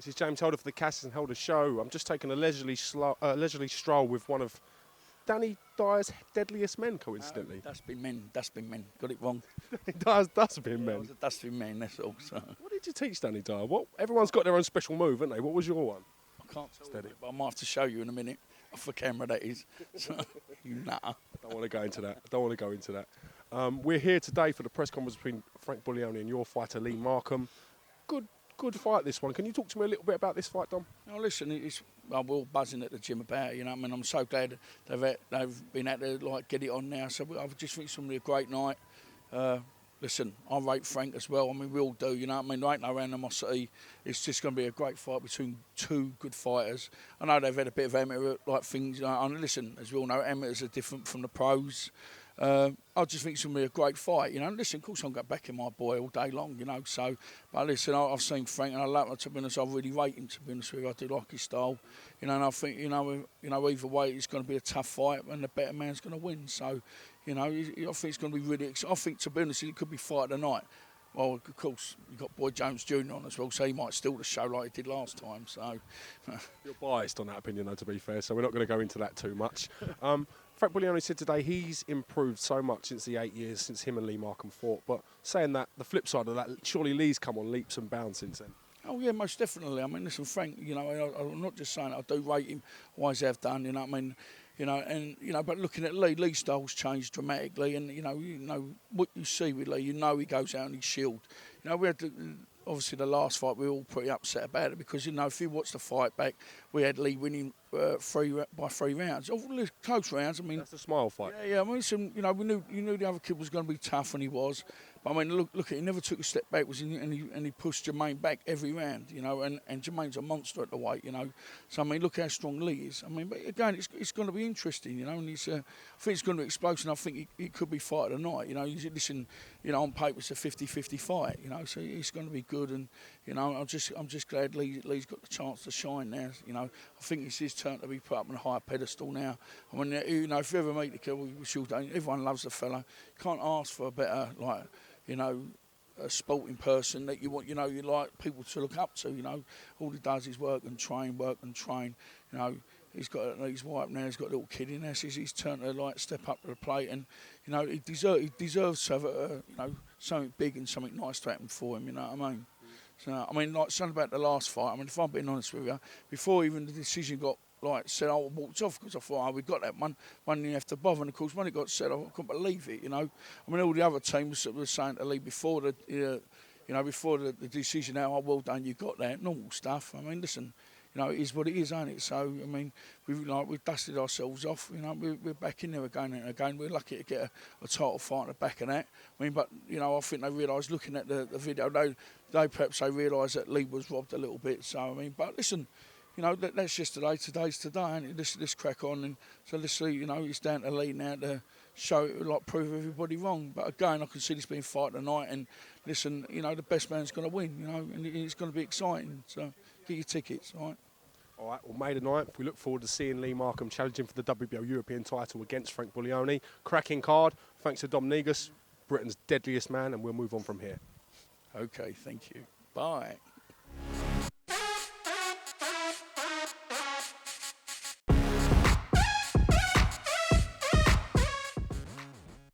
This is James Holder for the Cassius and Holder Show. I'm just taking a leisurely stroll with one of Danny Dyer's deadliest men, coincidentally. Dustbin men. Got it wrong. Dustbin men. I was a dustbin man, that's all. So. What did you teach Danny Dyer? Everyone's got their own special move, haven't they? What was your one? I can't tell you, but I might have to show you in a minute. Off the camera, that is. So, you nutter. I don't want to go into that. We're here today for the press conference between Frank Buglioni and your fighter, Lee Markham. Good fight, this one. Can you talk to me a little bit about this fight, Dom? Oh, listen, we're all buzzing at the gym about it, you know what I mean? I'm so glad they've been able to get it on now. So I just think it's going to be a great night. Listen, I rate Frank as well. I mean, we all do, you know what I mean? There ain't no animosity. It's just going to be a great fight between two good fighters. I know they've had a bit of amateur things, you know, and listen, as we all know, amateurs are different from the pros. I just think it's going to be a great fight, you know. Listen, of course, I'm going back in my boy all day long, you know. So, but listen, I've seen Frank, and I love him. To be honest, I really rate him. To be honest with you, I do like his style, you know. And I think, you know, either way, it's going to be a tough fight, and the better man's going to win. So, you know, I think it's going to be really exciting. I think, to be honest, it could be fight of the night. Well, of course, you've got Boy Jones Jr. on as well, so he might steal the show like he did last time. So, you're biased on that opinion, though, to be fair. So we're not going to go into that too much. Frank Buglioni said today he's improved so much since the 8 years since him and Lee Markham fought. But saying that, the flip side of that, surely Lee's come on leaps and bounds since then. Oh, yeah, most definitely. I mean, listen, Frank, you know, I'm not just saying it, I do rate him, why he's done, you know what I mean? You know, and, you know, but looking at Lee's style's changed dramatically. And, you know, what you see with Lee, you know he goes out and he's shielded. You know, we had obviously the last fight, we were all pretty upset about it because, you know, if you watch the fight back, we had Lee winning by 3 rounds. Oh, close rounds. I mean, that's a smile fight. Yeah. I mean, you know, you knew the other kid was going to be tough, and he was. But I mean, look, he never took a step backwards, and he pushed Jermaine back every round, you know. And Jermaine's a monster at the weight, you know. So I mean, look how strong Lee is. I mean, but again, it's going to be interesting, you know. And I think it's going to be explosive. I think it could be fight of the night, you know. Listen, you know, on paper it's a 50-50 fight, you know. So it's going to be good, and you know, I'm just glad Lee's got the chance to shine now. You know, I think it's his turn to be put up on a higher pedestal now. I mean, you know, if you ever meet the kid, everyone loves the fella. Can't ask for a better, like, you know, a sporting person that you want, you know, you like people to look up to, you know. All he does is work and train. You know, he's got his wife now, he's got a little kid in there, so it's his turn to, like, step up to the plate. And, you know, he deserves to have, you know, something big and something nice to happen for him, you know what I mean? So, I mean, like, something about the last fight, I mean, if I'm being honest with you, before even the decision got, like, said, I walked off because I thought, we got that one didn't have to bother. And of course, when it got said, I couldn't believe it, you know. I mean, all the other teams were saying to Lee before before the decision, well done, you got that, normal stuff. I mean, listen, you know, it is what it is, ain't it? So, I mean, we've dusted ourselves off, you know, we're back in there again and again. We're lucky to get a title fight on the back of that. I mean, but, you know, I think they realised, looking at the video, they perhaps realised that Lee was robbed a little bit. So, I mean, but listen, you know, that's just today. Today's today, and let's crack on. And so let's see, you know, it's down to Lee now to show, like, prove everybody wrong. But again, I can see this being fight tonight. And listen, you know, the best man's going to win, you know, and it's going to be exciting. So get your tickets, all right? All right, well, May the 9th, we look forward to seeing Lee Markham challenging for the WBO European title against Frank Buglioni. Cracking card. Thanks to DOMINIC NEGUS, Britain's deadliest man, and we'll move on from here. Okay, thank you. Bye.